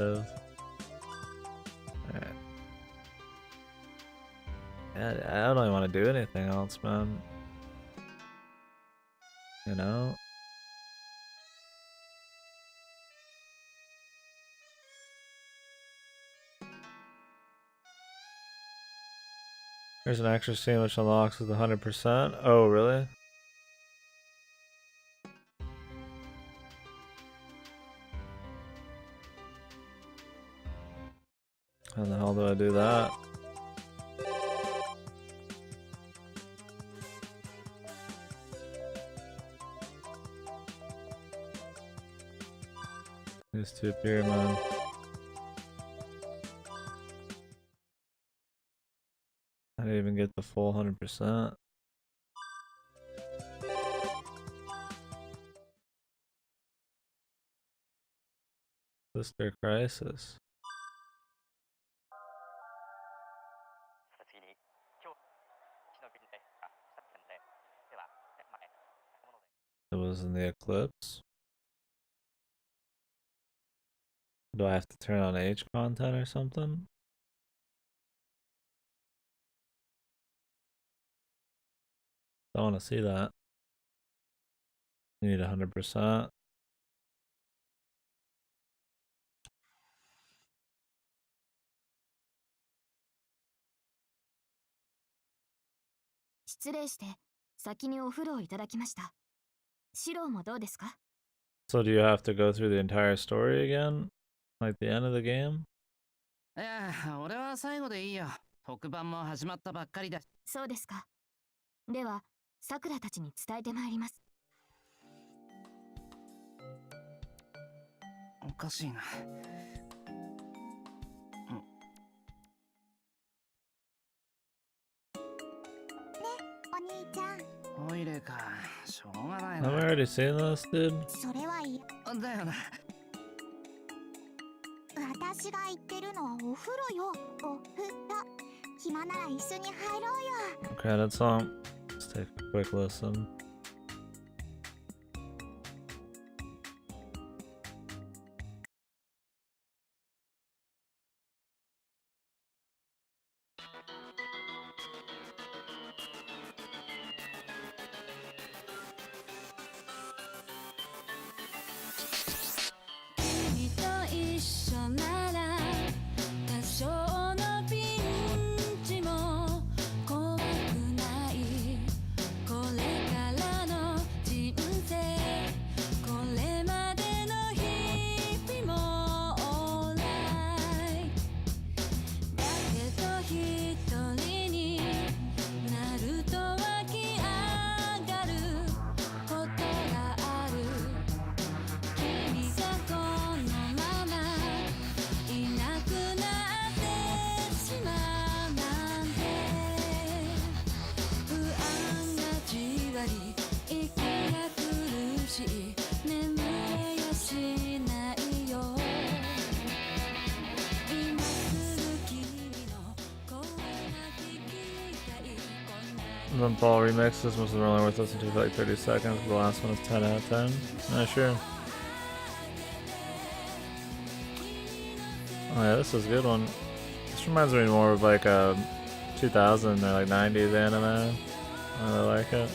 Alright. Yeah, I don't even want to do anything else, man. You know? There's an extra scene which unlocks with 100%. Oh, really? How the hell do I do that? These two appear, man. I didn't even get the full 100%. Sister Crisis. It was in the eclipse. Do I have to turn on age content or something? I want to see that. You need 100%. So do you have to go through the entire story again? Like the end of the game? いや、俺は最後でいいよ。特番も始まったばっかりだ。そうですか。では、さくらたちに伝えてまいります。おかしいな。お兄ちゃん。トイレか。しょうがないな。Have I already seen this, dude? それはいい。だよな。私が言ってるのはお風呂よ。お風呂。暇なら一緒に入ろうよ。Credit song. Let's take a quick listen. The Ball remix, this was really worth listening to for like 30 seconds. The last one is 10 out of 10. Not sure. Oh yeah, this is a good one. This reminds me more of like a 2000 or like 90s anime. I really like it.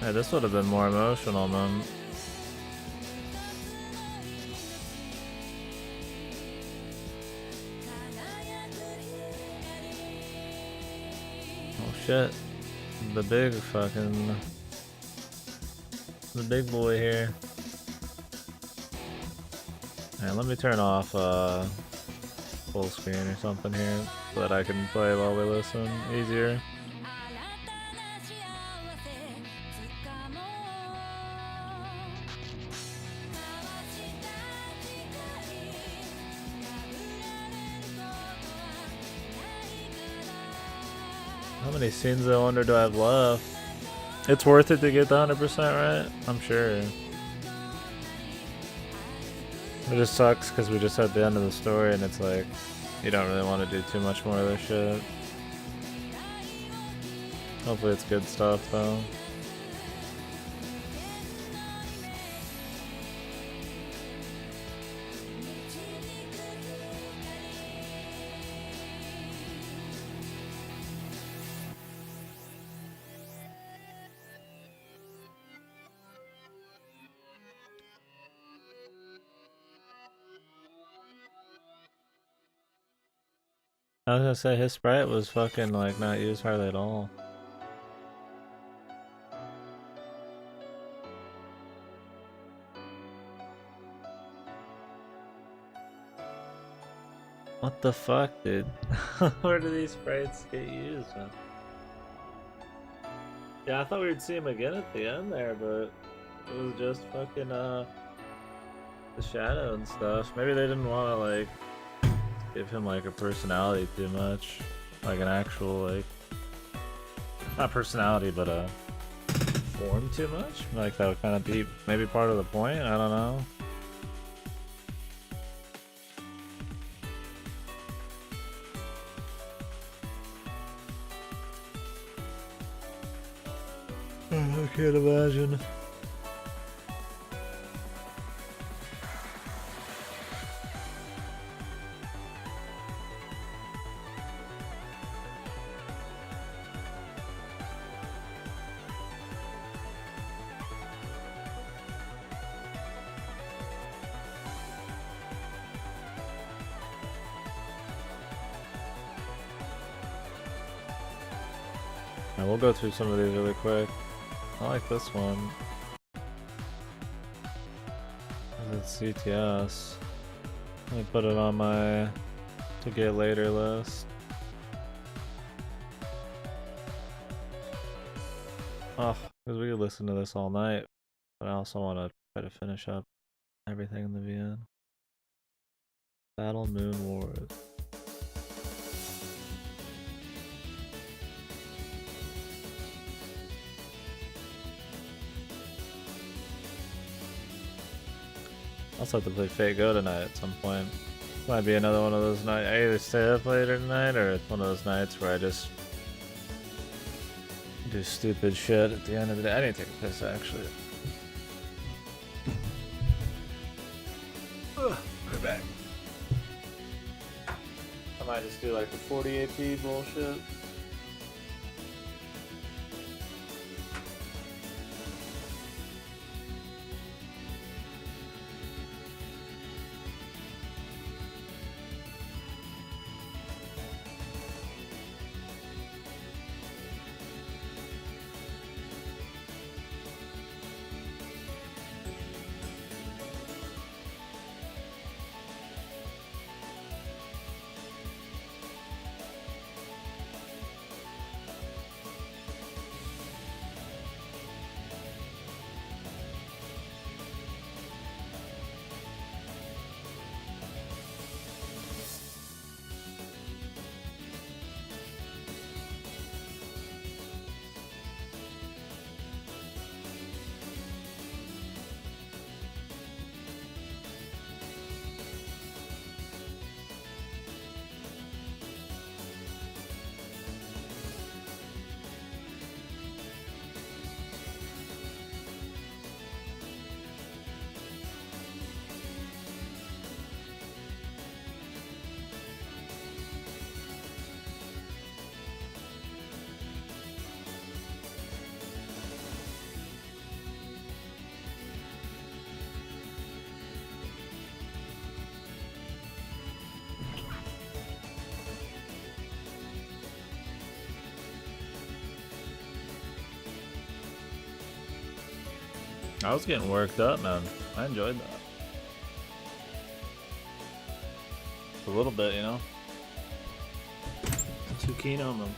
Yeah, this would have been more emotional, man. Oh shit. The big boy here. Alright, let me turn off full screen or something here so that I can play while we listen easier. How many scenes I wonder do I have left? It's worth it to get the 100% right? I'm sure. It just sucks because we just had the end of the story and it's like, you don't really want to do too much more of this shit. Hopefully it's good stuff though. I was gonna say his sprite was fucking like not used hardly at all. What the fuck, dude? Where do these sprites get used, man? Yeah, I thought we would see him again at the end there, but it was just fucking the shadow and stuff. Maybe they didn't want to like give him like a personality too much, like an actual like not personality but a form too much. Like that would kind of be maybe part of the point. I don't know. I can't imagine. Now we'll go through some of these really quick. I like this one. It's CTS. Let me put it on my to get later list. Oh, because we could listen to this all night, but I also want to try to finish up everything in the VN. Battle Moon Wars. I'll also have to play Fate Go tonight at some point. Might be another one of those nights. I either stay up later tonight or it's one of those nights where I just do stupid shit at the end of the day. I need to take a piss actually. Ugh, we're back. I might just do like the 40 AP bullshit. I was getting worked up, man. I enjoyed that. A little bit, you know? Too keen on them.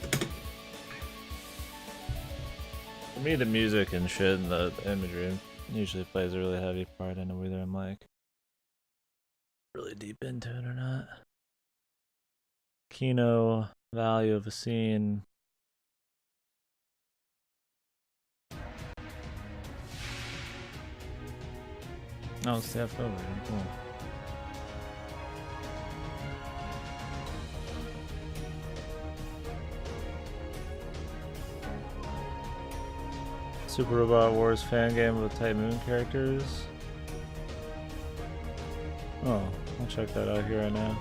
For me, the music and shit and the imagery usually plays a really heavy part in whether I'm like really deep into it or not. Kino value of a scene. Oh, it's the over. Cool. Super Robot Wars fan game with Type Moon characters. Oh, I'll check that out here right now.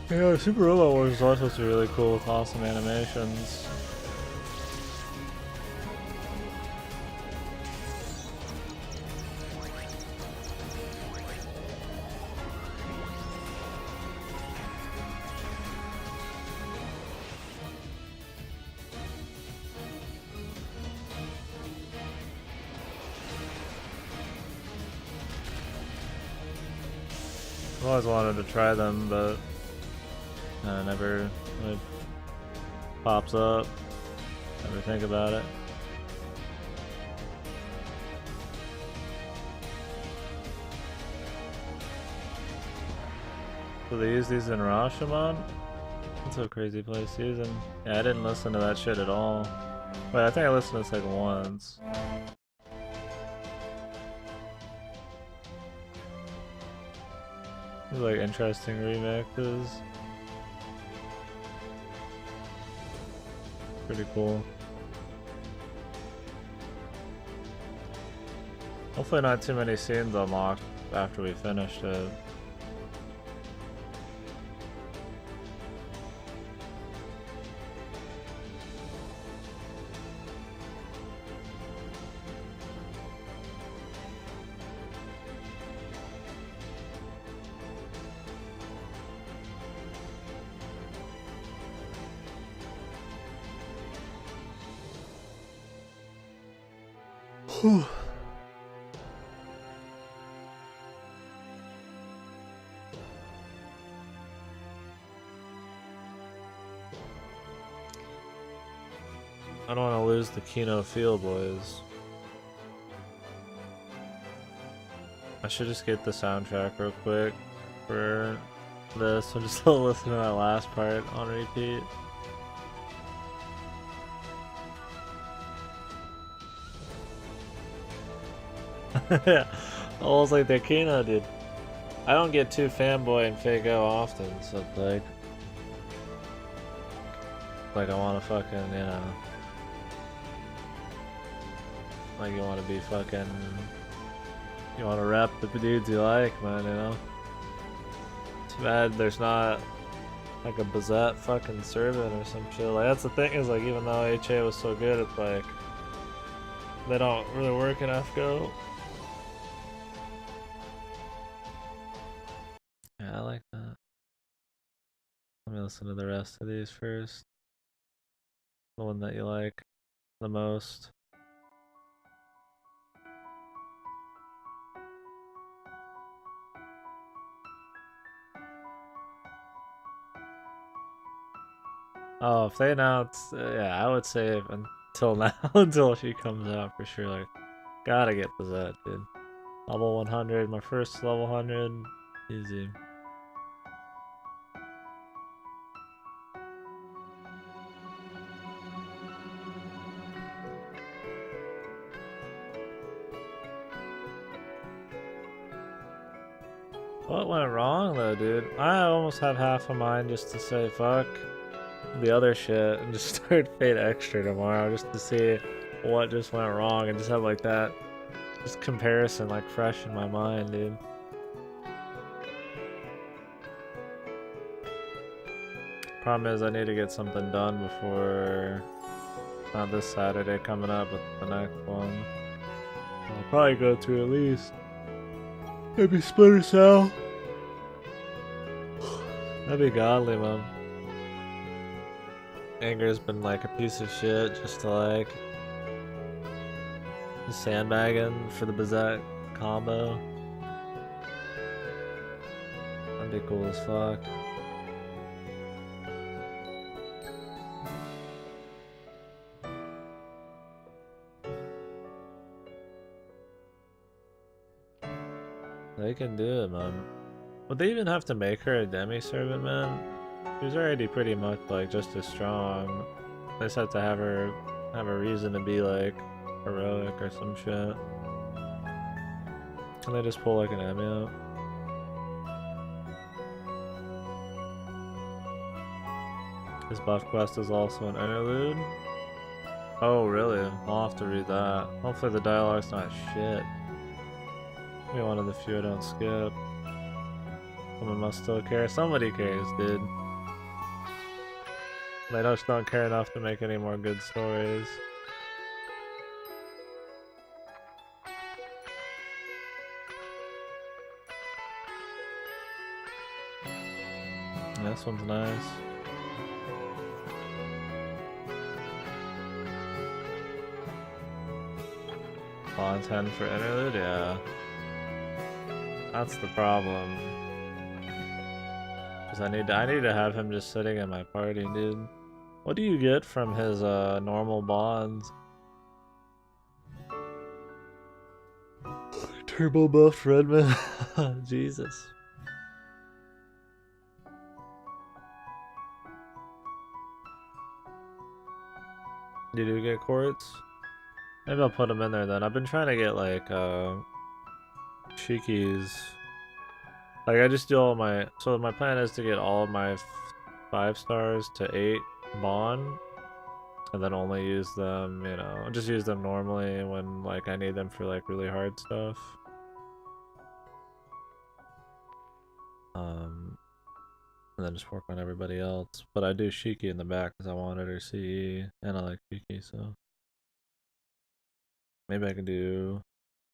Yeah, Super Robot Wars is also supposed to be really cool with awesome animations. I've always wanted to try them, but never really pops up. Never think about it. So they use these in Rashomon? That's a crazy place to use them. Yeah, I didn't listen to that shit at all. Wait, I think I listened to this like once. These are like interesting remixes. Pretty cool. Hopefully not too many scenes unlocked after we finished it. Whew. I don't want to lose the Kino feel, boys. I should just get the soundtrack real quick for this. I'm just still listening to that last part on repeat. Yeah, almost like the Kino, dude. I don't get too fanboy and fake out often, so like I want to fucking, you know, like you want to be fucking, you want to rep the dudes you like, man, you know? Too bad there's not like a Bazette fucking servant or some shit. Like, that's the thing, is like, even though HA was so good, it's like they don't really work in FGO. Yeah, I like that. Let me listen to the rest of these first. The one that you like the most. Oh, if they announce, yeah, I would say until now, until she comes out for sure. Like, gotta get Bazette, dude. Level 100, my first level 100, easy. What went wrong though, dude? I almost have half a mind just to say fuck the other shit and just start Fate Extra tomorrow just to see what just went wrong and just have like that just comparison like fresh in my mind, dude. Problem is I need to get something done before, not this Saturday coming up, but the next one. I'll probably go to at least maybe Splinter Cell. That'd be godly, man. Anger's been like a piece of shit just to like sandbagging for the Bazette combo. That'd be cool as fuck. They can do it, man. Would they even have to make her a demi-servant, man? She's already pretty much like just as strong. They just have to have her have a reason to be like heroic or some shit. Can they just pull like an Emmy out? His buff quest is also an interlude? Oh really? I'll have to read that. Hopefully the dialogue's not shit. Maybe one of the few I don't skip. Someone must still care. Somebody cares, dude. They just don't care enough to make any more good stories. This one's nice. On 10 for interlude, yeah. That's the problem. Cause I need to have him just sitting in my party, dude. What do you get from his normal bonds? Turbo buffed Redman. Jesus. You do get quartz? Maybe I'll put them in there then. I've been trying to get like cheekies. Like I just do all my, so my plan is to get all of my 5 stars to 8 bond, and then only use them, you know, just use them normally when like I need them for like really hard stuff. And then just work on everybody else. But I do Shiki in the back because I wanted her CE, and I like Shiki, so maybe I can do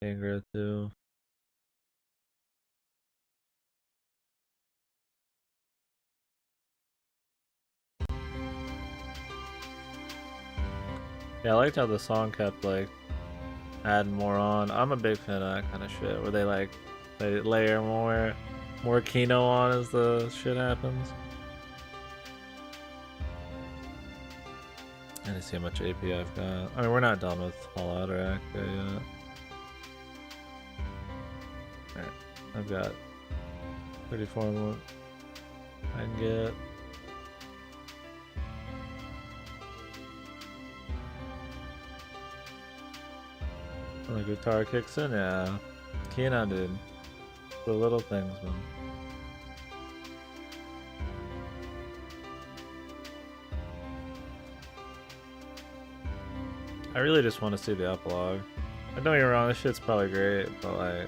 Angra too. Yeah, I liked how the song kept like adding more on. I'm a big fan of that kind of shit where they like they layer more Kino on as the shit happens. I need to see how much AP I've got. I mean, we're not done with all Ataraxia yet. Alright, I've got 34 more I can get. When the guitar kicks in, yeah. Kino, dude. The little things, man. I really just want to see the epilogue. Don't get me wrong, this shit's probably great, but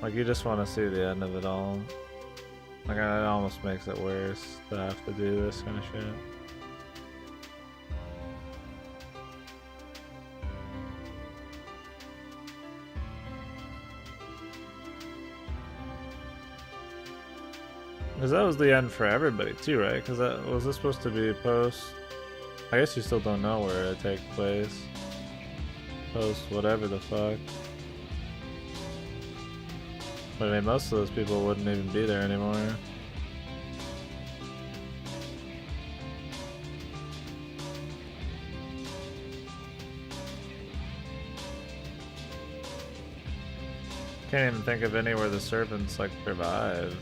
like you just want to see the end of it all. Like it almost makes it worse to have to do this kind of shit. Because that was the end for everybody too, right? Because that was this supposed to be post. I guess you still don't know where it takes place. Post whatever the fuck. But I mean, most of those people wouldn't even be there anymore. Can't even think of anywhere the servants like survive.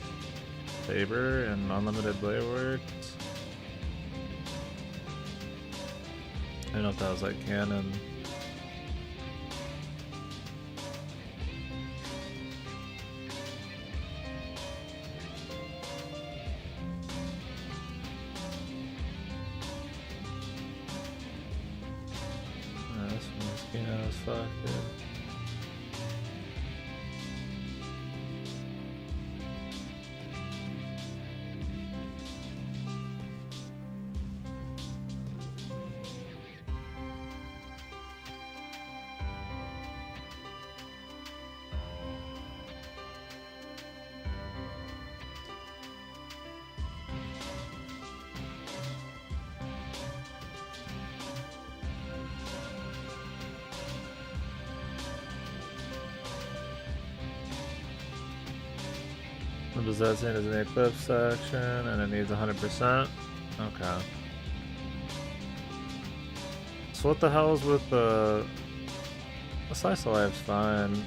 Saber and Unlimited Blade Works. I don't know if that was like canon. This one's canon as fuck, dude. What does that say? There's an Eclipse section and it needs 100%. Okay. So what the hell is with the slice of life's fine.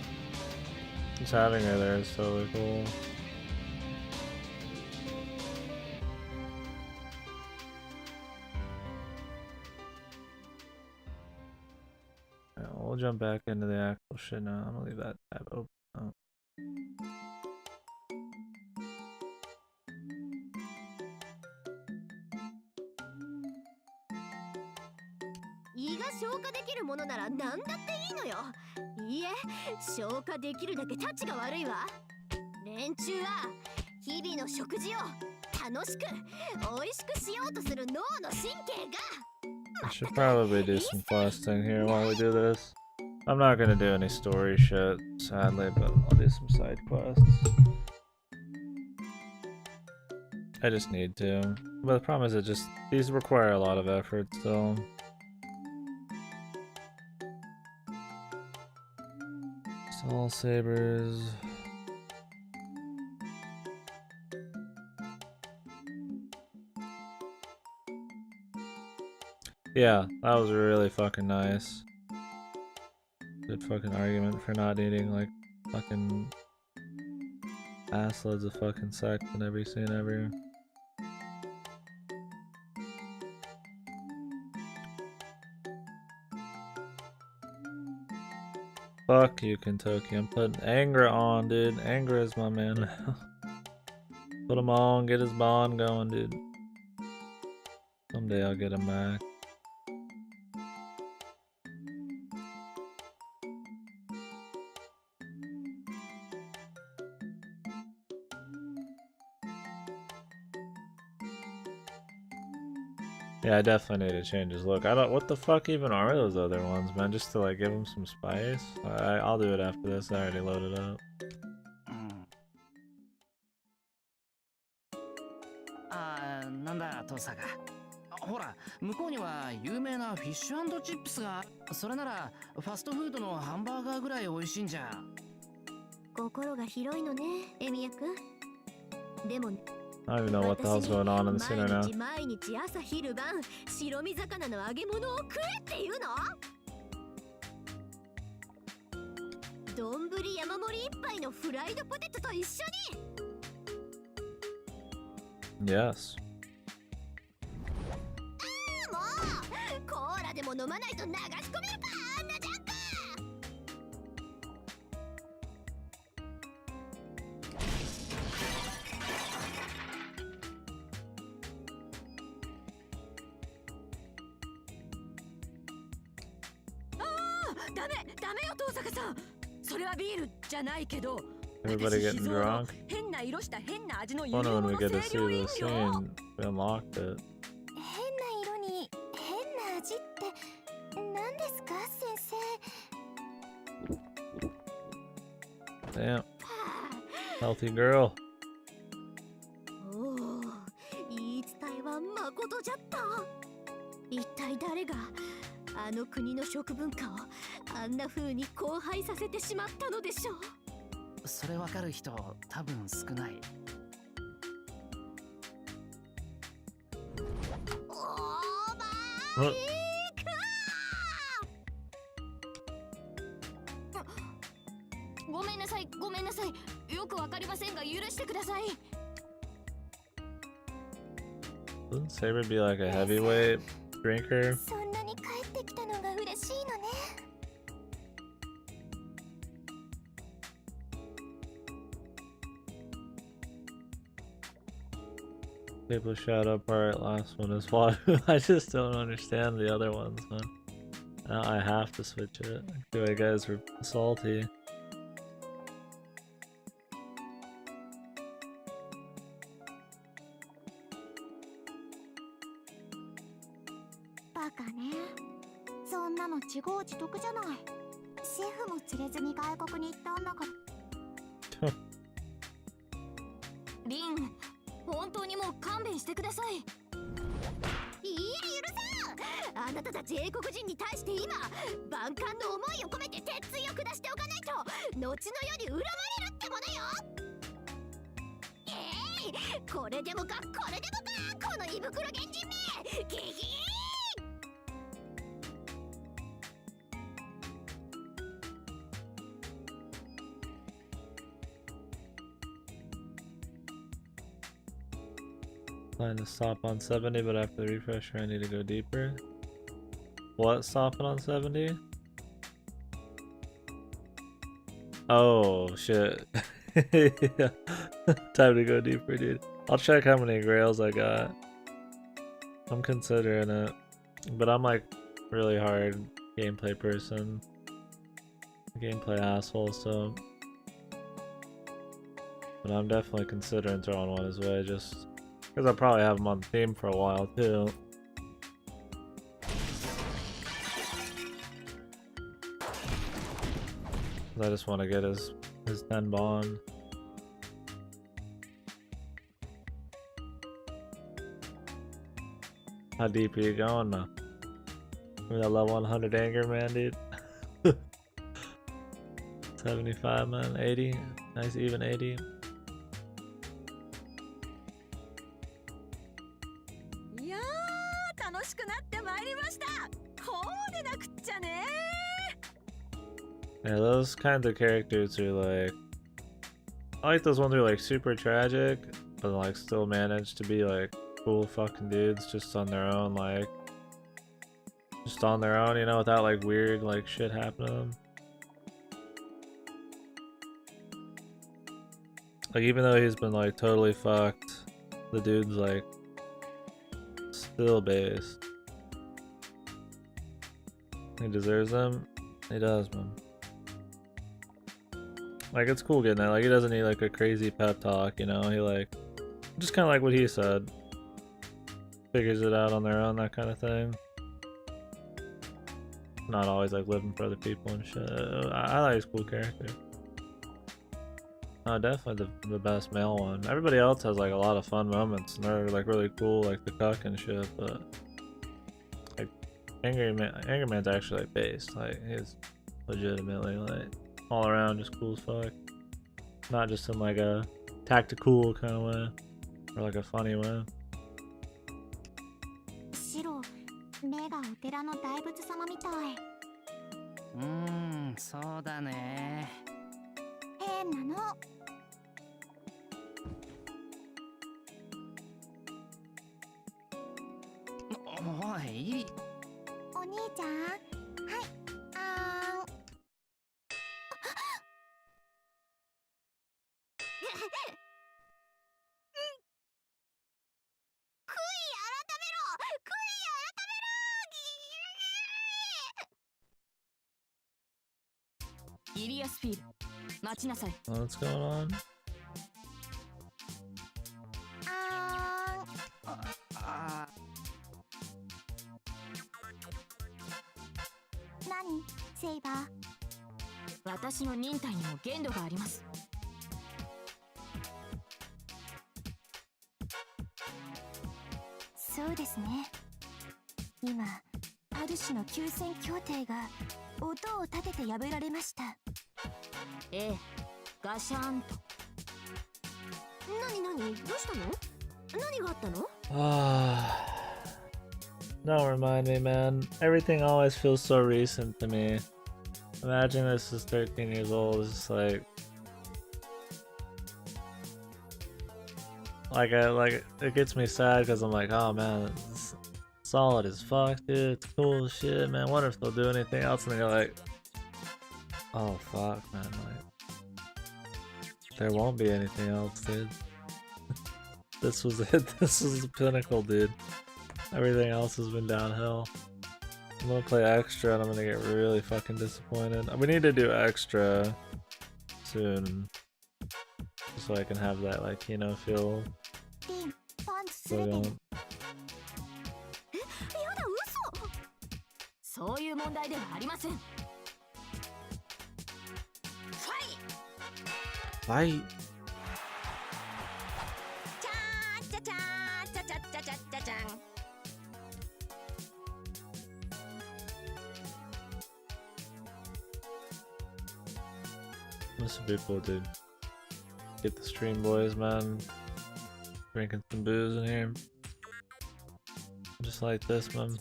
Just having her there is totally cool. Yeah, we'll jump back into the actual shit now. I'm gonna leave that tab open. Oh. 胃が消化できるものなら何だっていいのよ。いいえ、消化できるだけタチが悪いわ。連中は日々の食事を楽しく美味しくしようとする脳の神経が。I should probably do some questing here while we do this. I'm not gonna do any story shit, sadly, but I'll do some side quests. I just need to. But the problem is these require a lot of effort still. Soul Sabers. Yeah, that was really fucking nice. Good fucking argument for not needing like fucking ass loads of fucking sex in every scene ever. Fuck you, Kentucky. I'm putting Angra on, dude. Angra is my man. Put him on, get his bond going, dude. Someday I'll get him back. Yeah, I definitely need to change his look. I don't. What the fuck even are those other ones, man? Just to like give him some spice. I'll do it after this. I already loaded up. あー、なんだ父さんが。ほら、向こうには有名なフィッシュ&チップスが。それならファストフードのハンバーガーぐらい美味しいんじゃ。心が広いのね、エミヤくん。でもね。 I don't even know what the hell's going on in the scene right now. 毎日朝昼晩白身魚の揚げ物を食えっていうの？丼山盛り一杯のフライドポテトと一緒に。 Yes. もうコーラでも飲まないと流し込めるかあんなジャンプ。 ダメよ登坂さん。それはビールじゃないけど。 Everybody getting drunk. 変な色した変な味の Oh no, when we get to see the scene, we unlocked it. 変な色に変な味って何ですか先生。 Damn. Healthy girl. おお、言い伝えはまことじゃった。一体誰があの国の食文化をあんな風に荒廃させてしまったのでしょう。それわかる人多分少ない。おーまーいかー。ごめんなさい、ごめんなさい。よくわかりませんが許してください。 Wouldn't Saber be like a heavyweight drinker? そんなに帰ってきたのが嬉しいのね。 People shout up, alright, last one is what? I just don't understand the other ones, man. Now I have to switch it. Do I guys were salty? Bakaね。そんなの自業自得じゃない。シェフも連れずに外国に行ったんだから。リン、本当にもう勘弁してください。いいえ、許さん。あなたたち英国人に対して今万感の思いを込めて鉄槌を下しておかないと後の世に恨まれるってものよ。これでもかこれでもか、この胃袋原人め。ギギー。 Plan to stop on 70, but after the refresher I need to go deeper. What, stopping on 70? Oh shit. Yeah. Time to go deeper, dude. I'll check how many grails I got. I'm considering it. But I'm like really hard gameplay person. Gameplay asshole, so. But I'm definitely considering throwing one his way, just because I'll probably have him on theme for a while too. I just want to get his 10 bond. How deep are you going now? With that level 100 anger, man, dude. 75, man. 80. Nice even 80. いやー、楽しくなってまいりました。ゃね Yeah, those kinds of characters are like, I like those ones who are like super tragic, but like still manage to be like cool fucking dudes just on their own, like just on their own, you know, without like weird like shit happening to them. Like even though he's been like totally fucked, the dude's like still based. He deserves them. He does, man. Like it's cool getting that. Like he doesn't need like a crazy pep talk, you know. He like just kind of like what he said. Figures it out on their own, that kind of thing. Not always like living for other people and shit. I like his cool character. Oh, definitely the best male one. Everybody else has like a lot of fun moments and they're like really cool, like the cuck and shit. But like Angry Man's actually like based. Like he's legitimately like all around just cool as fuck. Not just in like a tactical kind of way or like a funny way. 白目がお寺の大仏様みたい。そうだね。変なの。おい。お兄ちゃん、はい、イリアスフィール、待ちなさい。 What's going on? 何セイバー。私の忍耐にも限度があります。そうですね。今ある種の休戦協定が音を立てて破られました。ええ、ガシャーンと。何どうしたの？何があったの？ Don't remind me, man. Everything always feels so recent to me. Imagine this is 13 years old. It's just like it gets me sad because I'm like, oh man, it's solid as fuck, dude. It's cool as shit, man. Wonder if they'll do anything else. And then you're like, oh fuck, man. Like, there won't be anything else, dude. This was it. This was the pinnacle, dude. Everything else has been downhill. I'm gonna play extra and I'm gonna get really fucking disappointed. We need to do extra soon. Just so I can have that, like, you know, feel. リン、パンツす So れて don't. る。やだ、嘘。そういう問題ではありません。ファイ。 Fight. チャーチャチャーチャチャチャチャチャチャン。 Most people did get the stream, boys, man. Drinking some booze in here. Just like this, man.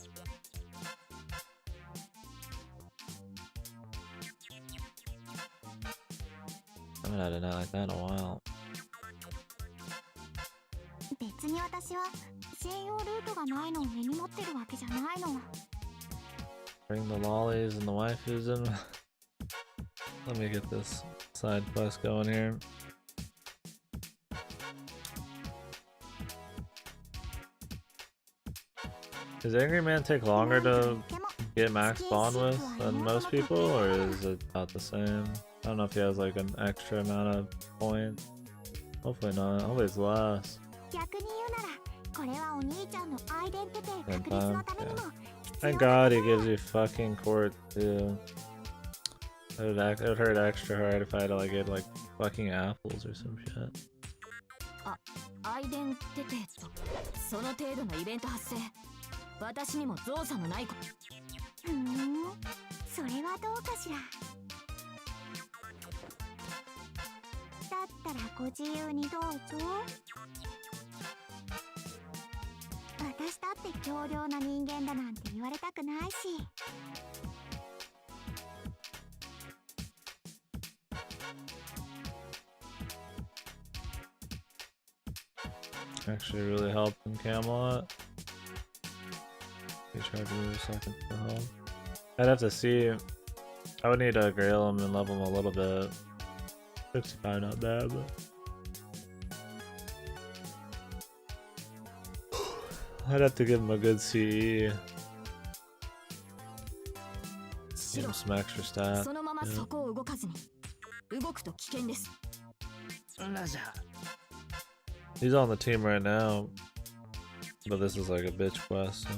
I haven't had a night like that in a while. 別に私は専用ルートがないのを根に持ってるわけじゃないの。 Bring the lollies and the waifus in. Let me get this side quest going here. Does Angry Man take longer to get max bond with than most people, or is it about the same? I don't know if he has like an extra amount of points. Hopefully not. Hopefully it's less. 逆に言うなら、これはお兄ちゃんのアイデンティティ確立のためにも。 Thank God he gives you fucking court too. It would hurt extra hard if I had to like get like fucking apples or some shit. アイデンティテット。その程度のイベント発生。私にも造作のないこと。それはどうかしら。だったらご自由にどうぞ。私だって強量な人間だなんて言われたくないし。actually really helped in Camelot. He tried to move a second to help. I'd have to see. I would need to grail him and level him a little bit. 65 not bad, but I'd have to give him a good CE. Give him some extra stats. そのまま Yeah. そこを動かずに動くと危険です。ラジャー。 He's on the team right now, but this is like a bitch quest, so.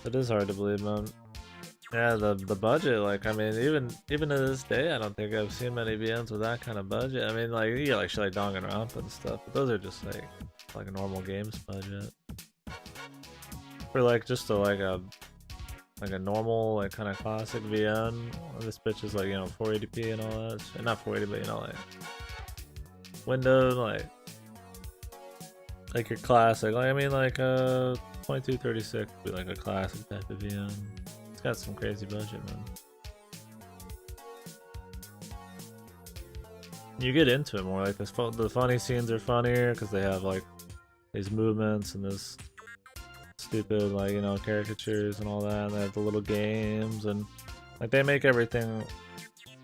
It is hard to believe, man. Yeah, the budget, like, I mean, even to this day, I don't think I've seen many VNs with that kind of budget. I mean, like, you get like shit like Danganronpa and stuff, but those are just like a normal games budget. For like just like a normal, like, kind of classic VN, this bitch is like, you know, 480p and all that shit. Not 480, but you know, like Windows, like your classic, like, I mean, like 2236 would be like a classic type of VN. It's got some crazy budget, man. You get into it more, like the funny scenes are funnier because they have like these movements and this stupid, like, you know, caricatures and all that, and they have the little games, and like they make everything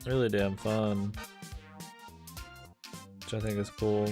really damn fun, which I think is cool.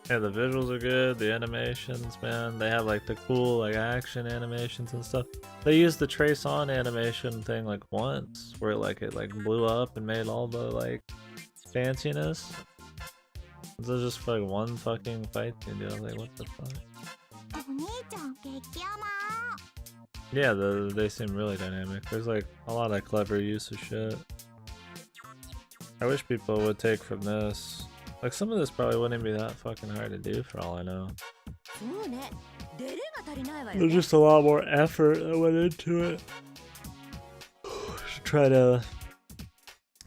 Yeah, the visuals are good, the animations, man, they have like the cool like action animations and stuff. They used the trace on animation thing like once, where it like blew up and made all the like fanciness. This is just like one fucking fight thing, dude. I was like, what the fuck? Yeah, they seem really dynamic. There's like a lot of clever use of shit. I wish people would take from this. Like, some of this probably wouldn't be that fucking hard to do for all I know. There's just a lot more effort that went into it to try to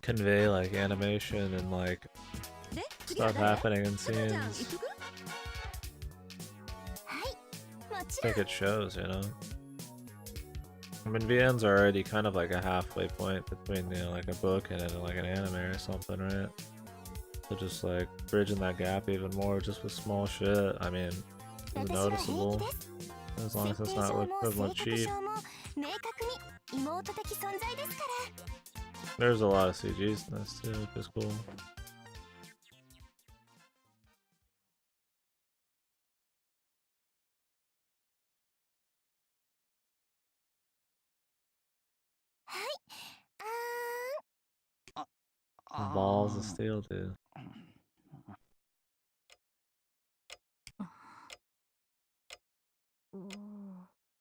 convey like animation and like stuff happening in scenes. I think it shows, you know. I mean, VNs are already kind of like a halfway point between, you know, like a book and like an anime or something, right? So just like bridging that gap even more just with small shit, I mean, it's noticeable. As long as it's not look cheap. There's a lot of CGs in this too, which is cool. Balls of steel, dude.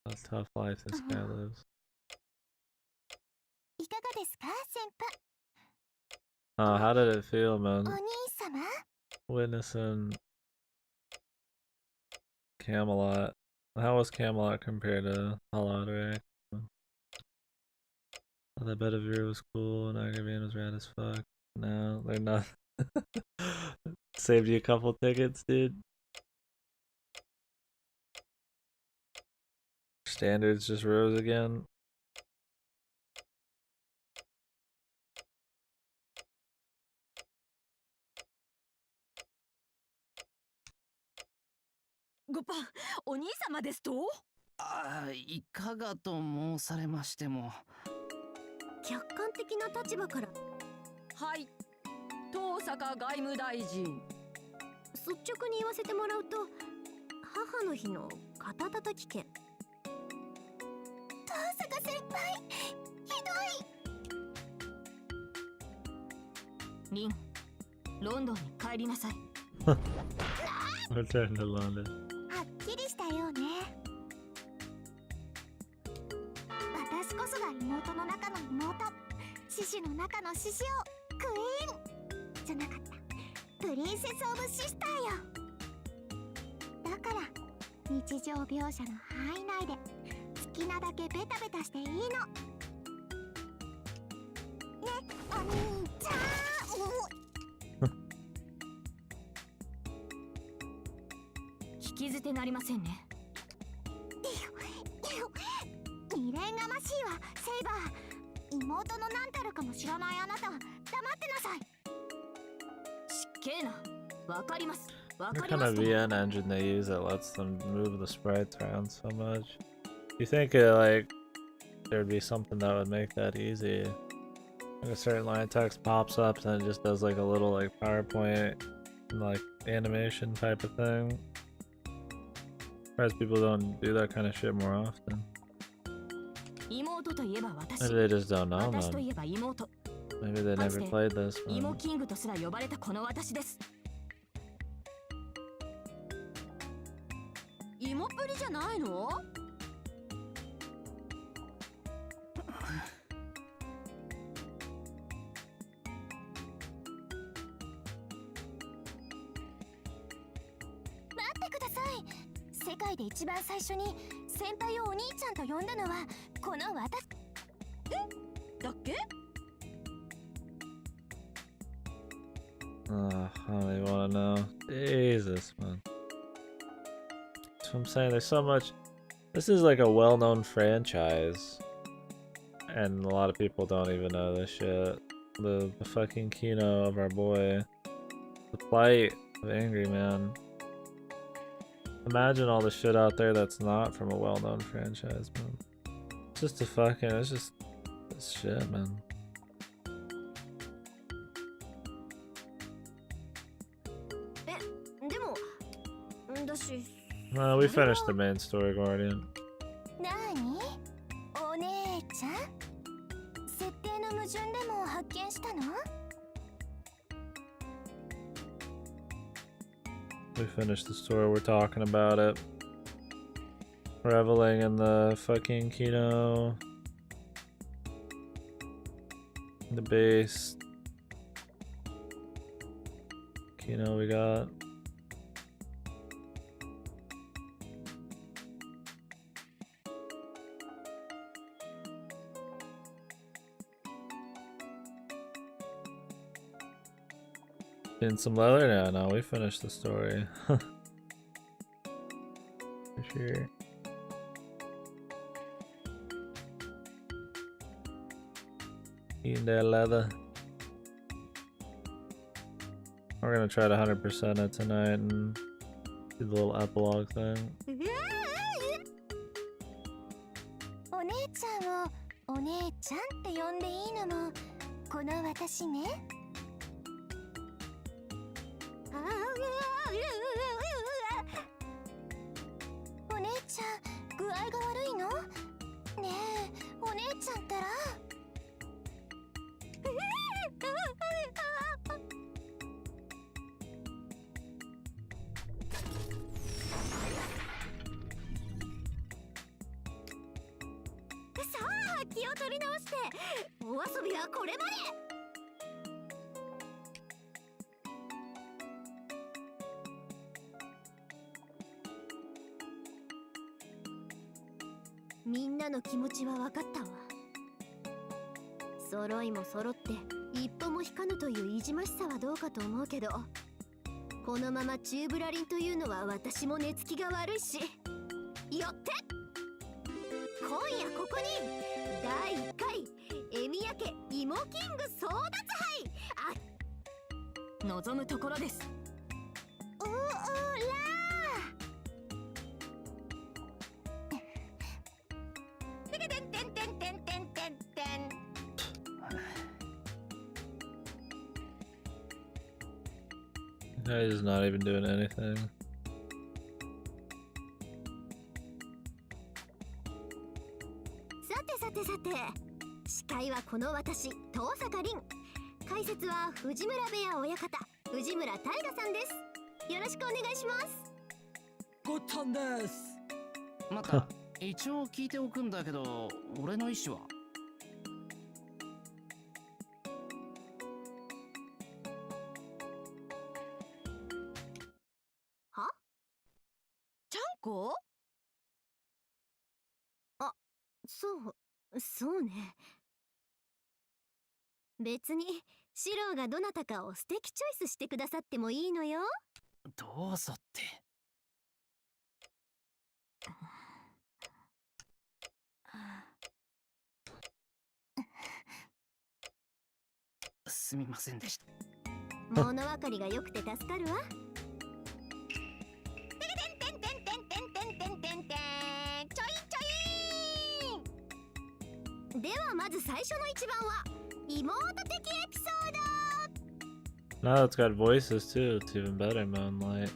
A tough life this guy lives. How did it feel, man? Witnessing Camelot. How was Camelot compared to Ataraxia? I bet Avira was cool and Agrivian was rad as fuck. No, they're not. Saved you a couple tickets, dude. Standards just rose again. Ah, いかがと申されましても。客観的な立場から、はい、東坂外務大臣。率直に言わせてもらうと、母の日の肩たたき券。東坂先輩、ひどい。リン、ロンドンに帰りなさい。Return to London. はっきりしたようね。私妹の中の妹、獅子の中の獅子王、クイーンじゃなかった、プリンセス・オブ・シスターよ。だから日常描写の範囲内で好きなだけベタベタしていいのね、お兄ちゃん。聞き捨てなりませんね。未練がましいわ、セイバー。妹のなんたるかも知らないあなた、黙ってなさい。しっけえな。わかります。わ What かり kind ま of すと。 VN engine they use that lets them move the sprites around so much? You think like there'd be something that would make that easy? Like a certain line of text pops up and it just does like a little like PowerPoint like animation type of thing. Surprised people don't do that kind of shit more often. 妹といえば私。 Maybe they just don't know 私と them. いえば妹。 Maybe they never played this 妹 one. キングとすら呼ばれたこの私です。芋プリじゃないの？待ってください。世界で一番最初に先輩をお兄ちゃんと呼んだのはこの私。だっけ？ I don't even want to know. Jesus, man. That's what I'm saying. There's so much. This is like a well-known franchise, and a lot of people don't even know this shit. The fucking Kino of our boy, the plight of Angry Man. Imagine all the shit out there that's not from a well-known franchise, man. It's just a fucking. It's just this shit, man. でも、だし。 We finished the main story, Guardian. なに？お姉ちゃん？設定の矛盾でも発見したの？ We finished the story, we're talking about it. Reveling in the fucking Kino. The base. Kino we got. Getting some leather now. No, we finished the story. For sure. Eating that leather. We're gonna try to 100% it tonight and do the little epilogue thing. お姉ちゃんをお姉ちゃんって呼んでいいのもこの私ね。お姉ちゃん具合が悪いの？ねえお姉ちゃんったら。さあ気を取り直してお遊びはこれまで。みんなの気持ちは分かったわ。揃いも揃って一歩も引かぬといういじましさはどうかと思うけど、このままチューブラリンというのは私も寝つきが悪いし、よって今夜ここに第1回エミヤ家芋キング争奪杯望むところです。うらーてけてんてんてんてんてんてんてん。 He's not even doing anything. さてさてさて、司会はこの私遠坂凛、解説は藤村部屋親方藤村大河さんです。よろしくお願いします。ごっつぁんです。また一応聞いておくんだけど、俺の意思はこそうね。別にシロがどなたかを素敵チョイスしてくださってもいいのよ。どうぞって。すみませんでした。物分かりが良くて助かるわ。ではまず最初の一番は妹的エピソード。 Now it's got voices too. It's even better, Moonlight.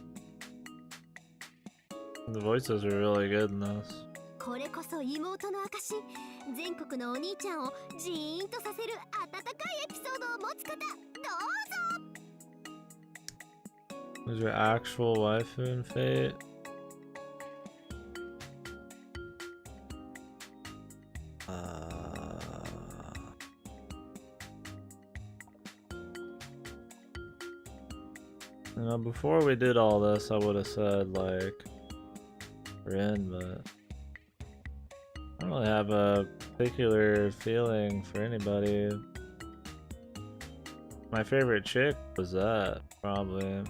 The voices are really good in this. これこそ妹の証。全国のお兄ちゃんをジーンとさせる温かいエピソードを持つ方、どうぞ。 Was your actual waifu in Fate? You know, before we did all this, I would have said, like, Rin, but I don't really have a particular feeling for anybody. My favorite chick was that, probably.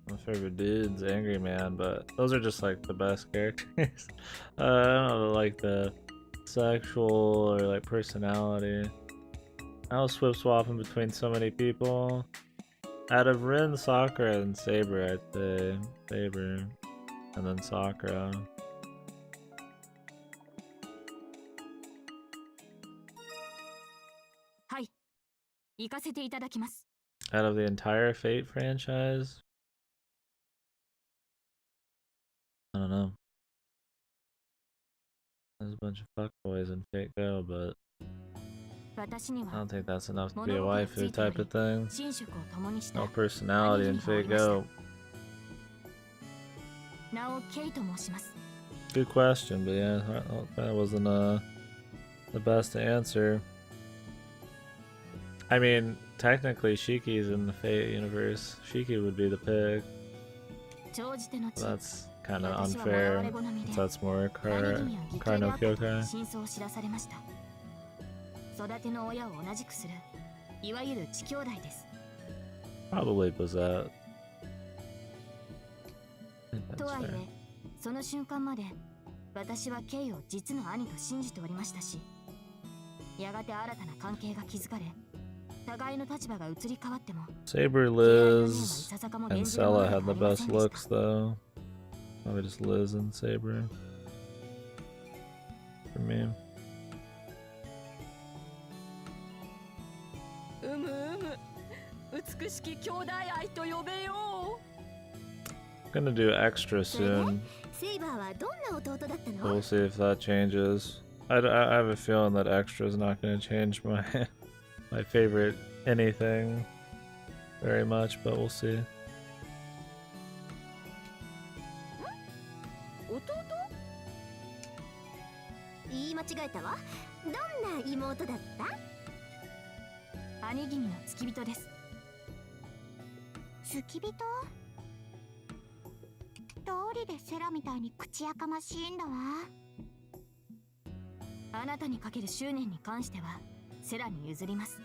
My favorite dude's Angry Man, but those are just like the best characters. I don't know, like the sexual or like personality. I was swap-swapping between so many people. Out of Rin, Sakura, and Saber, I'd say Saber, and then Sakura. はい、行かせていただきます。 Out of the entire Fate franchise, I don't know. There's a bunch of fuckboys in Fate Go, but 私に I は don't think that's enough to be a waifu type of thing. 寝食を共にした No personality in Fate Go. 名をケイと申します。 Good question, but yeah, that wasn't the best answer. I mean, technically Shiki's in the Fate universe. Shiki would be the pick. 長じての地 That's kind of unfair. Since that's more Kar no Kyokai. 真相を知らされました。育ての親を同じくするいわゆる地兄弟です。 Probably was that. とはいえ、その瞬間まで私はケイを実の兄と信じておりましたし、やがて新たな関係が築かれ、互いの立場が移り変わっても Saber, Liz, and Sella had the best looks though. Probably just Liz and Saber. For me. うむうむ、美しき兄弟愛と呼べよう。 Gonna do extra soon. セイバーはどんな弟だったの？ We'll see if that changes. I have a feeling that extra is not going to change my my favorite anything very much, but we'll see. 弟？言い間違えたわ。どんな妹だった？兄君の付き人です。付き人？道理でセラみたいに口やかましいんだわ。あなたにかける執念に関してはセラに譲ります。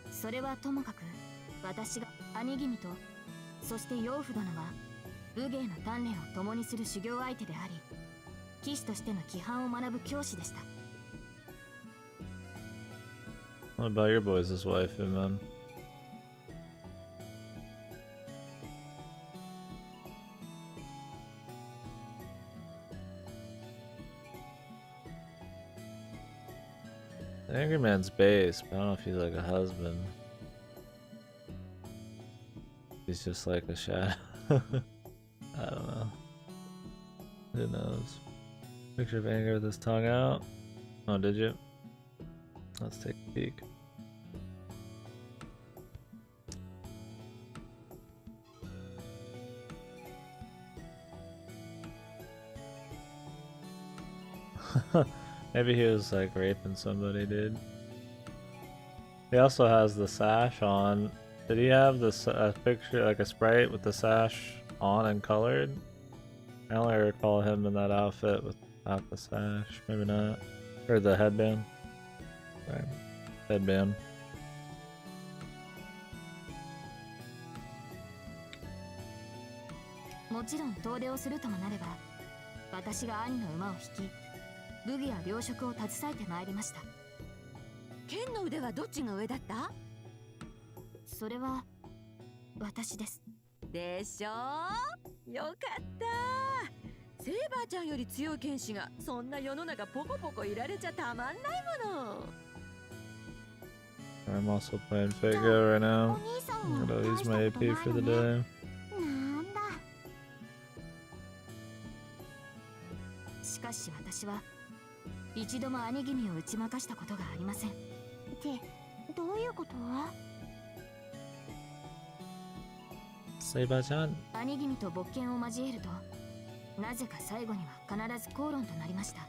それはともかく、私が兄君と、そして養父殿は武芸の鍛錬を共にする修行相手であり、騎士としての規範を学ぶ教師でした。 What about your boys' wife, man? Angry Man's base, but I don't know if he's like a husband. He's just like a shadow. I don't know. Who knows? Picture of Anger with his tongue out. Oh, did you? Let's take a peek. Maybe he was like raping somebody, dude. He also has the sash on. Did he have this picture, like a sprite with the sash on and colored? I only recall him in that outfit without the sash. Maybe not. Or the headband. Sorry. Headband. もちろん遠出をするともなれば、私が兄の馬を引き、武具や糧食を携えてまいりました。剣の腕はどっちが上だった？それは私です。でしょう？よかった。セイバーちゃんより強い剣士がそんな世の中ポコポコいられちゃたまんないもの。I'm also playing Figure right now. I'm gonna use my AP for the day. しかし私は一度も兄君を打ち負かしたことがありません。ってどういうこと？セイバーちゃん。兄君と勃剣を交えるとなぜか最後には必ず口論となりました。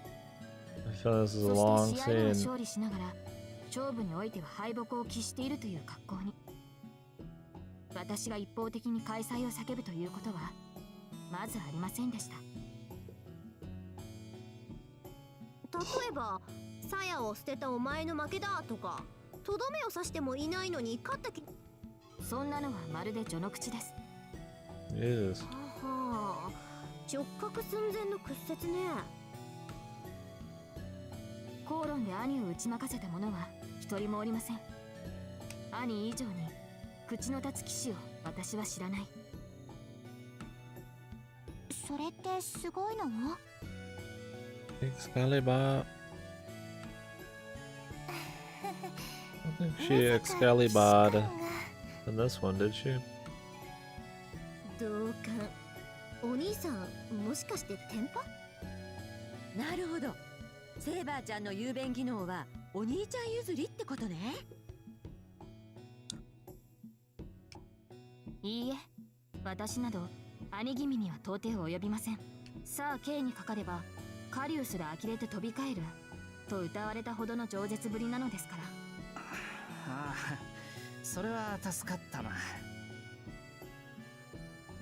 そして試合では勝利しながら勝負においては敗北を喫しているという格好に。私が一方的に開催を叫ぶということはまずありませんでした。例えば、鞘を捨てたお前の負けだとか、とどめを刺してもいないのに勝った気。そんなのはまるで序の口です。Yes. はあ、直角寸前の屈折ね。口論で兄を打ち負かせた者は一人もおりません。兄以上に口の立つ騎士を私は知らない。それってすごいの？Excalibur. I think she Excalibur'd in this one, did she? 同感。お兄さん、もしかしてテンパ？なるほど。セイバーちゃんの雄弁技能はお兄ちゃん譲りってことね。いいえ、私など兄君には到底及びません。さあ K にかかればカリウスで呆れて飛び返ると歌われたほどの饒舌ぶりなのですから。ああ、それは助かったな。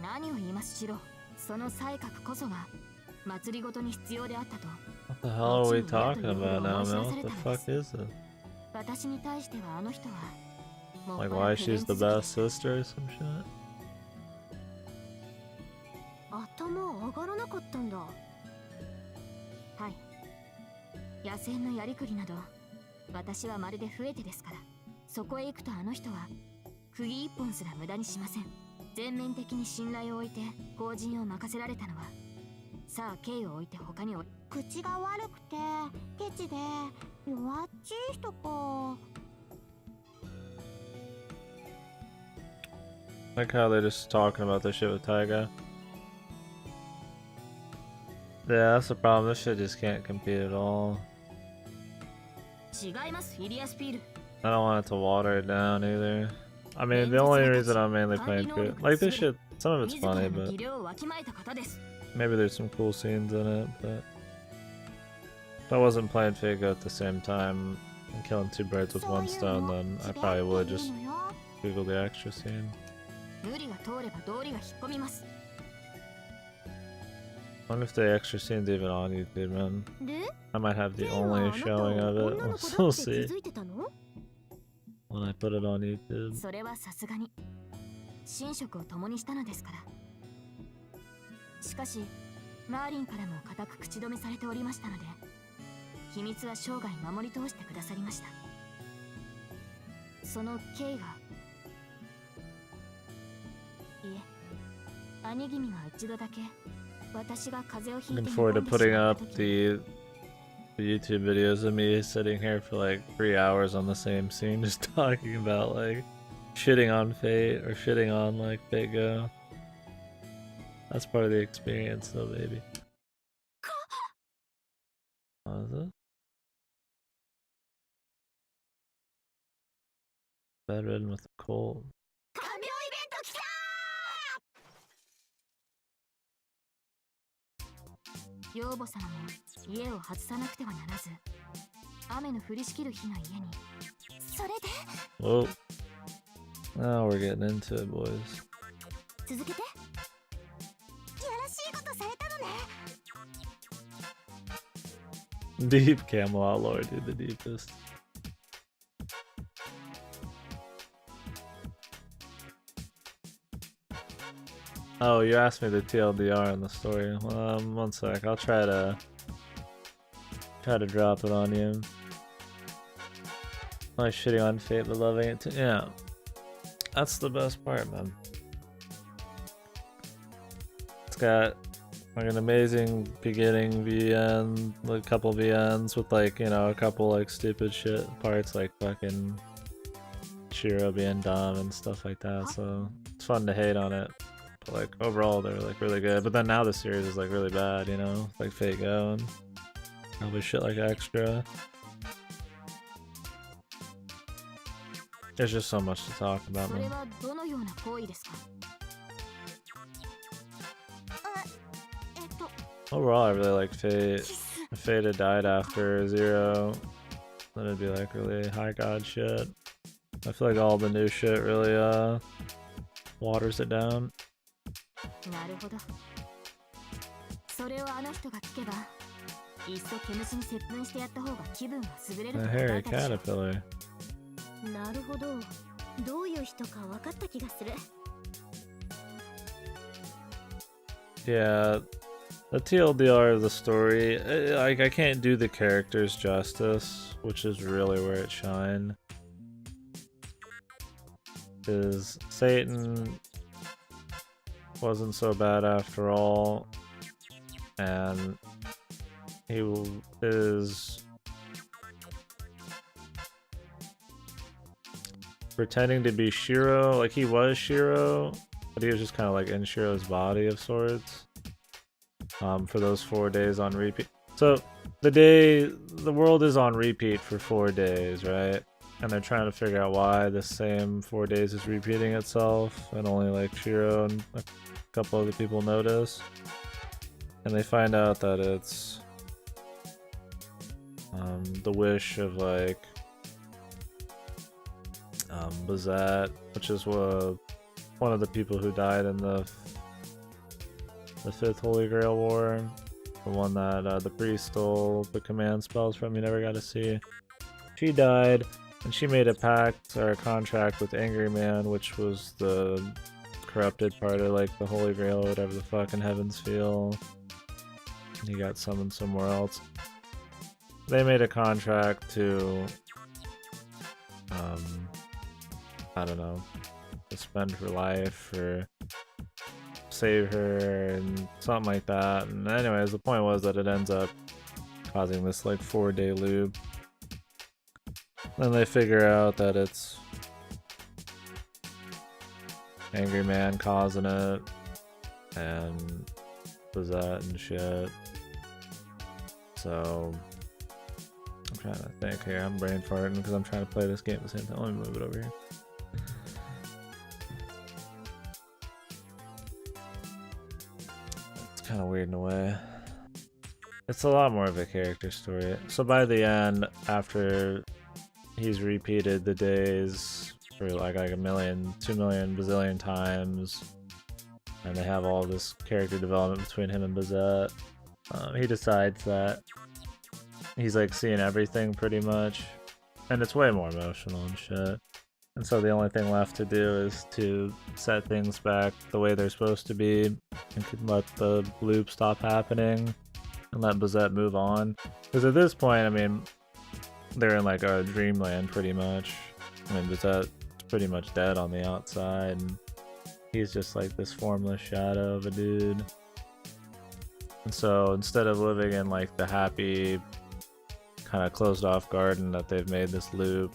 何を言いますしろ、その才覚こそが祭りごとに必要であったと。 What the hell are we talking about now, man? What the fuck is it? 私に対してはあの人は Like why she's the best sister or some shit? 頭上がらなかったんだ。はい。野戦のやりくりなど私はまるで増えてですから。そこへ行くとあの人は釘一本すら無駄にしません。全面的に信頼を置いて後陣を任せられたのは、さあ K を置いて他に口が悪くてケチで弱っちい人か。 Like how they're just talking about this shit with Taiga. Yeah, that's the problem. This shit just can't compete at all. 違います、フィリアスピール。 I don't want it to water it down either. I mean, the only reason I'm mainly playing through it, like this shit, some of it's funny, but maybe there's some cool scenes in it, but if I wasn't playing Figo at the same time and killing two birds with one stone, then I probably would just Google the extra scene. I wonder if the extra scene's even on YouTube, man. I might have the only showing of it. We'll see when I put it on YouTube. それはさすがに寝食を共にしたのですから。しかしマーリンからも固く口止めされておりましたので、秘密は生涯守り通してくださりました。その K が、いえ、兄君が一度だけ私が風邪をひいて Looking forward to putting up the YouTube videos of me sitting here for like 3 hours on the same scene, just talking about like shitting on Fate or shitting on like Figo. That's part of the experience though, baby. What is it? Bedridden with a cold. 養母様も家を外さなくてはならず、雨の降りしきる日の家に。それで Whoa. Now we're getting into it, boys. 続けて。やらしいことされたのね。 Deep Camel Outlaw, dude, the deepest. Oh, you asked me the TLDR in the story. 1 sec. I'll try to drop it on you. Like shitting on Fate but loving it too. Yeah, that's the best part, man. It's got like an amazing beginning VN, like a couple VNs with like, you know, a couple like stupid shit parts like fucking Shiro being dumb and stuff like that. So it's fun to hate on it. But like overall they're like really good. But then now the series is like really bad, you know, like Fate Go and probably shit like Extra. There's just so much to talk about, それ man. はどのような行為ですか？ Overall, I really like Fate. If Fate had died after Zero, then it'd be like really high god shit. I feel like all the new shit really waters it down. なるほど。それをあの人が聞けば、いっそ毛虫に接吻してやった方が気分が優れる The と答 hairy えたでしょ。 caterpillar. なるほど。どういう人か分かった気がする。 Yeah, the TLDR of the story, like I can't do the characters justice, which is really where it shined. Because Satan wasn't so bad after all, and he is pretending to be Shiro, like he was Shiro, but he was just kind of like in Shiro's body of sorts. For those 4 days on repeat. So the world is on repeat for 4 days, right? And they're trying to figure out why the same 4 days is repeating itself, and only like Shiro and a couple other people notice. And they find out that it's the wish of like Bazette, which is one of the people who died in the 5th Holy Grail War, the one that the priest stole the command spells from, you never got to see. She died, and she made a pact or a contract with Angry Man, which was the corrupted part of like the Holy Grail or whatever the fuck in Heaven's Feel. And he got summoned somewhere else. They made a contract to I don't know, to spend her life or save her and something like that. And anyways, the point was that it ends up causing this like 4-day loop. Then they figure out that it's Angry Man causing it and Bazette and shit. So I'm trying to think here. I'm brain farting because I'm trying to play this game at the same time. Let me move it over here. Kind of weird in a way. It's a lot more of a character story. So by the end, after he's repeated the days for like a million, 2 million, bazillion times, and they have all this character development between him and Bazette, he decides that he's like seeing everything pretty much, and it's way more emotional and shit. And so the only thing left to do is to set things back the way they're supposed to be and could let the loop stop happening and let Bazette move on. Because at this point, I mean, they're in like a dreamland pretty much. I mean, Bazette's pretty much dead on the outside, and he's just like this formless shadow of a dude. And so instead of living in like the happy, kind of closed off garden that they've made this loop,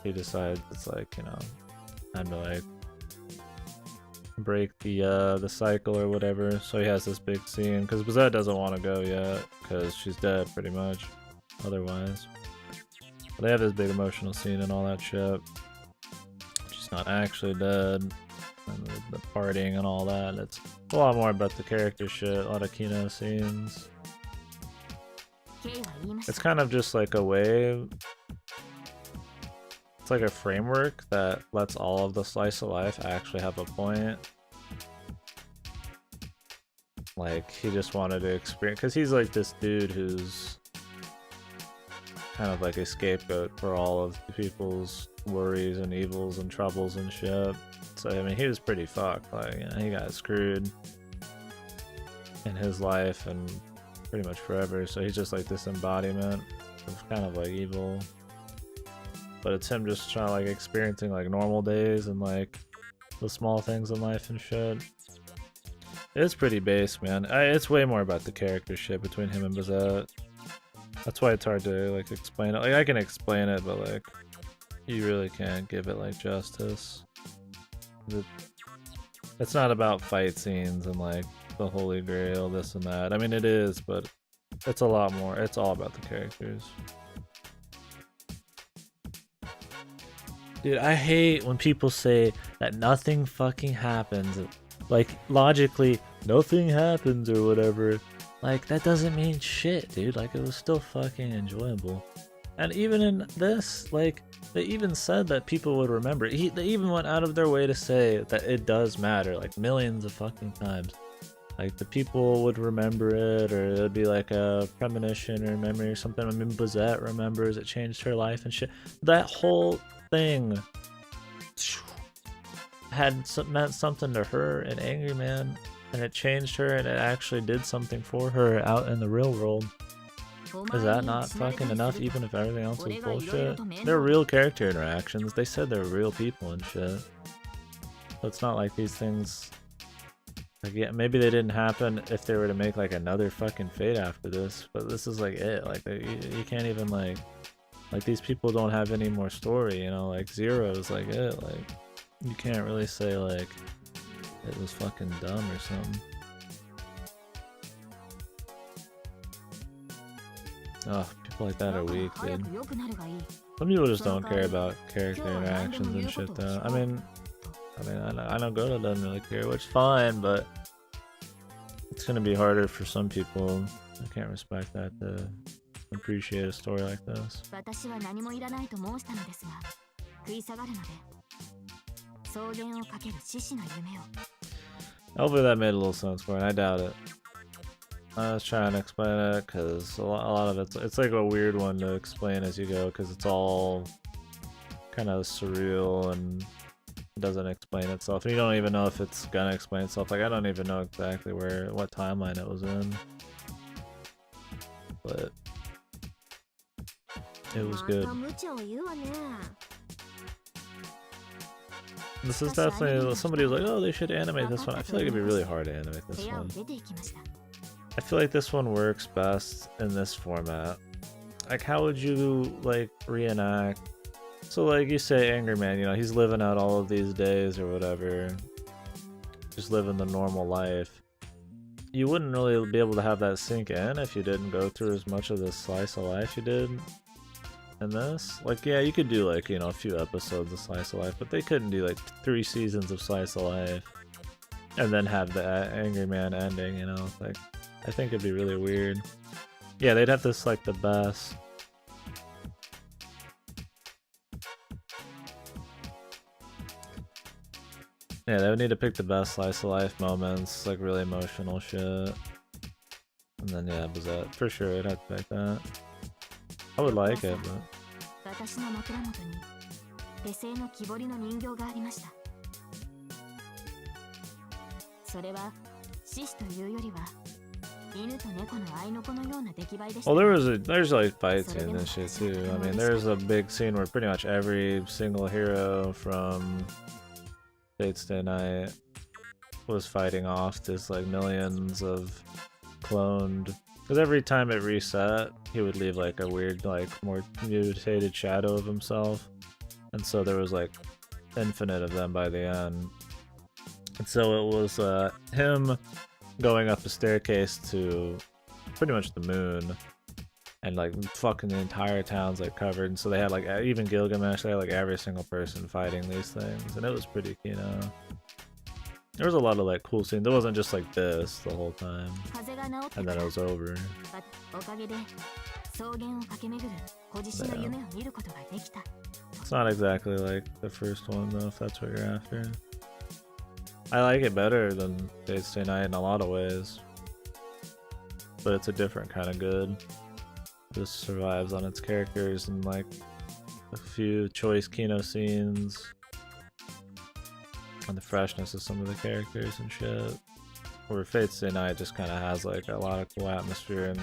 he decides it's like, you know, time to like break the cycle or whatever. So he has this big scene because Bazette doesn't want to go yet because she's dead pretty much otherwise. But they have this big emotional scene and all that shit. She's not actually dead, and the partying and all that. It's a lot more about the character shit, a lot of Kino scenes. ケイは言いまし It's た。 kind of just like a way. It's like a framework that lets all of the slice of life actually have a point. Like, he just wanted to experience, because he's like this dude who's kind of like a scapegoat for all of the people's worries and evils and troubles and shit. So I mean, he was pretty fucked. Like, you know, he got screwed in his life and pretty much forever. So he's just like this embodiment of kind of like evil. But it's him just trying to like experiencing like normal days and like the small things in life and shit. It's pretty base, man. It's way more about the character shit between him and Bazette. That's why it's hard to like explain it. Like, I can explain it, but like you really can't give it like justice. It's not about fight scenes and like the holy grail, this and that. I mean, it is, but it's a lot more. It's all about the characters. Dude, I hate when people say that nothing fucking happens. Like, logically, nothing happens or whatever. Like, that doesn't mean shit, dude. Like, it was still fucking enjoyable. And even in this, like, they even said that people would remember it. They even went out of their way to say that it does matter, like, millions of fucking times. Like, the people would remember it, or it'd be like a premonition or memory or something. I mean, Bazette remembers it changed her life and shit. That whole thing meant something to her and Angry Man, and it changed her, and it actually did something for her out in the real world. Is that not fucking enough, even if everything else was bullshit? They're real character interactions. They said they're real people and shit. So it's not like these things, like, yeah, maybe they didn't happen if they were to make like another fucking Fate after this, but this is like it. Like, you can't even like these people don't have any more story, you know? Like, Zero is like it. Like, you can't really say like it was fucking dumb or something. Oh, people like that are weak, dude. Some people just don't care about character interactions and shit though. I mean, I know Goto doesn't really care, which is fine, but it's gonna be harder for some people. I can't respect that to appreciate a story like this. Hopefully that made a little sense for it. I doubt it. I was trying to explain it because a lot of it's like a weird one to explain as you go, because it's all kind of surreal and doesn't explain itself. And you don't even know if it's gonna explain itself. Like, I don't even know exactly what timeline it was in, but it was good. This is definitely, somebody was like, oh, they should animate this one. I feel like it'd be really hard to animate this one. I feel like this one works best in this format. Like, how would you like reenact? So like, you say Angry Man, you know, he's living out all of these days or whatever, just living the normal life. You wouldn't really be able to have that sink in if you didn't go through as much of this slice of life you did in this. Like, yeah, you could do like, you know, a few episodes of Slice of Life, but they couldn't do like 3 seasons of Slice of Life and then have the Angry Man ending, you know? Like, I think it'd be really weird. Yeah, they'd have to select the best. Yeah, they would need to pick the best Slice of Life moments, like really emotional shit. And then, yeah, Bazette. For sure, I'd have to pick that. I would like it, but... Well, there's like fight scenes and shit too. I mean, there's a big scene where pretty much every single hero from Fate's Day Night was fighting off this like millions of cloned. Because every time it reset, he would leave like a weird, like more mutated shadow of himself, and so there was like infinite of them by the end. And so it was him going up a staircase to pretty much the moon, and like fucking the entire town's like covered. And so they had like even Gilgamesh, they had like every single person fighting these things, and it was pretty, you know. There was a lot of like cool scenes. It wasn't just like this the whole time, 風が治って and か then ら it was over. おかげで草原を駆け巡るご自身の夢を見ることができた。 It's not exactly like the first one though, if that's what you're after. I like it better than Fate Stay Night in a lot of ways, but it's a different kind of good. This survives on its characters and like a few choice Kino scenes and the freshness of some of the characters and shit. Where Fate Stay Night just kind of has like a lot of cool atmosphere and